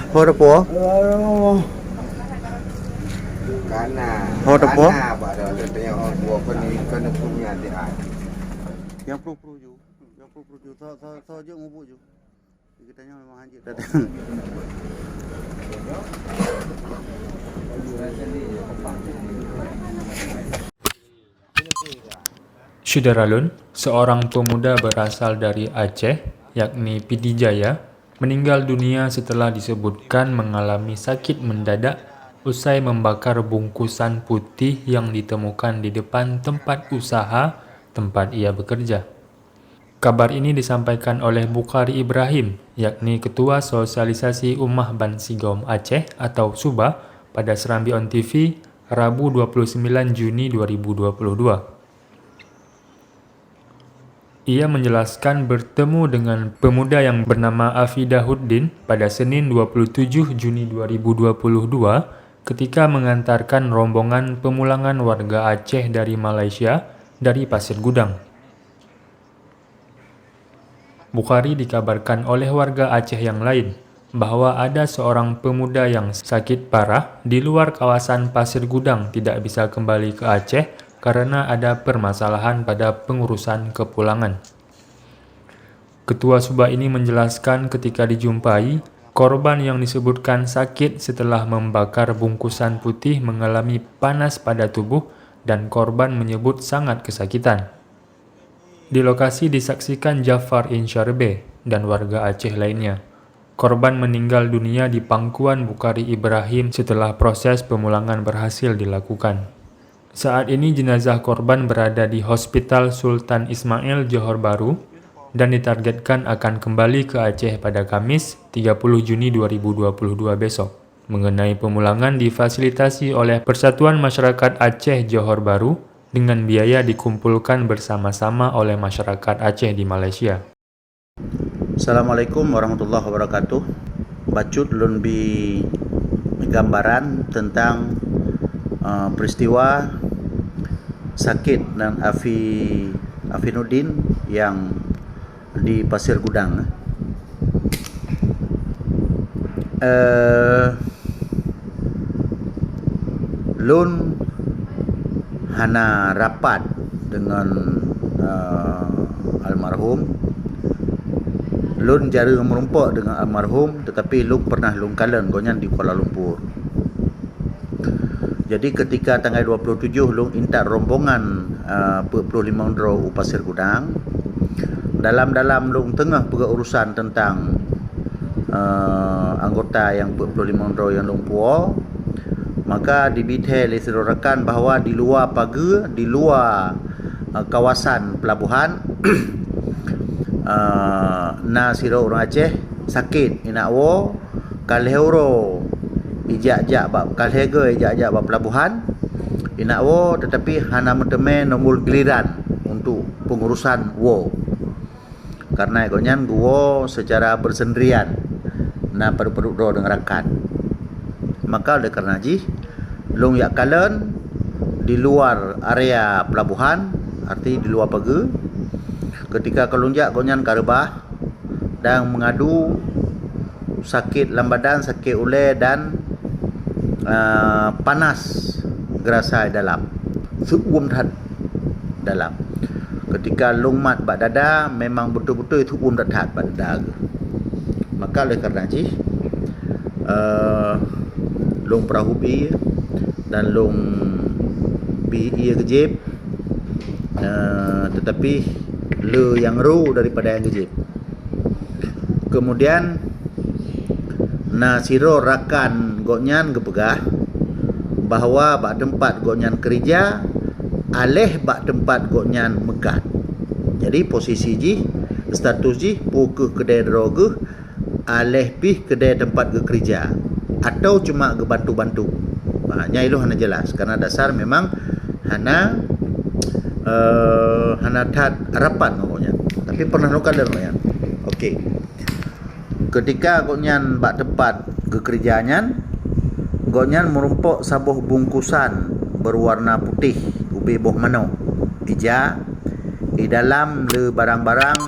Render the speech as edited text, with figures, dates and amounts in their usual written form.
Ho da po. Kana. Oh, tepo? Kana pada tanya orang tua kan ni kena punya dia. Yang pro ju. Yang pro ju. So je ngubuk ju. Kita tanya memang anjir tadi. Syederalun, seorang pemuda berasal dari Aceh, yakni Pidijaya, meninggal dunia setelah disebutkan mengalami sakit mendadak usai membakar bungkusan putih yang ditemukan di depan tempat usaha tempat ia bekerja. Kabar ini disampaikan oleh Bukhari Ibrahim, yakni Ketua Sosialisasi Ummah Ban Sigom Aceh atau SUBA pada Serambi On TV, Rabu 29 Juni 2022. Ia menjelaskan bertemu dengan pemuda yang bernama Afidahuddin pada Senin 27 Juni 2022 ketika mengantarkan rombongan pemulangan warga Aceh dari Malaysia dari Pasir Gudang. Bukhari dikabarkan oleh warga Aceh yang lain bahwa ada seorang pemuda yang sakit parah di luar kawasan Pasir Gudang tidak bisa kembali ke Aceh karena ada permasalahan pada pengurusan kepulangan. Ketua SUBA ini menjelaskan ketika dijumpai, korban yang disebutkan sakit setelah membakar bungkusan putih mengalami panas pada tubuh dan korban menyebut sangat kesakitan. Di lokasi disaksikan Jafar Insyarbe dan warga Aceh lainnya. Korban meninggal dunia di pangkuan Bukhari Ibrahim setelah proses pemulangan berhasil dilakukan. Saat ini jenazah korban berada di Hospital Sultan Ismail Johor Bahru dan ditargetkan akan kembali ke Aceh pada Kamis 30 Juni 2022 besok. Mengenai pemulangan difasilitasi oleh Persatuan Masyarakat Aceh Johor Bahru dengan biaya dikumpulkan bersama-sama oleh masyarakat Aceh di Malaysia. Assalamualaikum warahmatullahi wabarakatuh. Bacut lebih gambaran tentang peristiwa sakit dan Afinuddin yang di Pasir Gudang. Lun hana rapat dengan almarhum. Lun jara merumpak dengan almarhum, tetapi lun pernah lun kalen gonyan di Kuala Lumpur. Jadi ketika tanggal 27 lung intak rombongan 45 dro Pasir Gudang, dalam lung tengah berurusan tentang anggota yang 45 dro yang lung puo, maka dibithel diserorakan bahawa di luar pagar, di luar kawasan pelabuhan na siro orang Aceh sakit inawo kalheuro ijak-jak bab kalhega ijak-jak bab pelabuhan inawo, tetapi hana meteme nombor giliran untuk pengurusan wo karena ikonyan guo secara bersendirian na perlu dengan rakan. Maka oleh kerana ji long yak kalen di luar area pelabuhan, arti di luar pagar, ketika kelunjak gonyan karebah dan mengadu sakit lambadan, sakit ulai dan panas gerasai dalam suum dalam. Ketika lungmat bak dada memang betul-betul itu dathat bak dada. Maka oleh kerana ji long perahu bi dan long bi ia gejib, tetapi le yang ru daripada yang gejib. Kemudian na siro rakan gonyan gepegah bahawa bak tempat gonyan kerja alih bak tempat gonyan megat. Jadi posisi ji status ji puke kedai droga alih pih kedai tempat ke kerja atau cuma ke bantu-bantu. Nya itu hana jelas karena dasar memang hana tat rapat ngomongnya. Tapi pernah nukal dan okey. Ketika gonyan bak tempat kekerjaannya, gonyan merumpuk sabuh bungkusan berwarna putih ubi boh manuk ija di dalam le barang-barang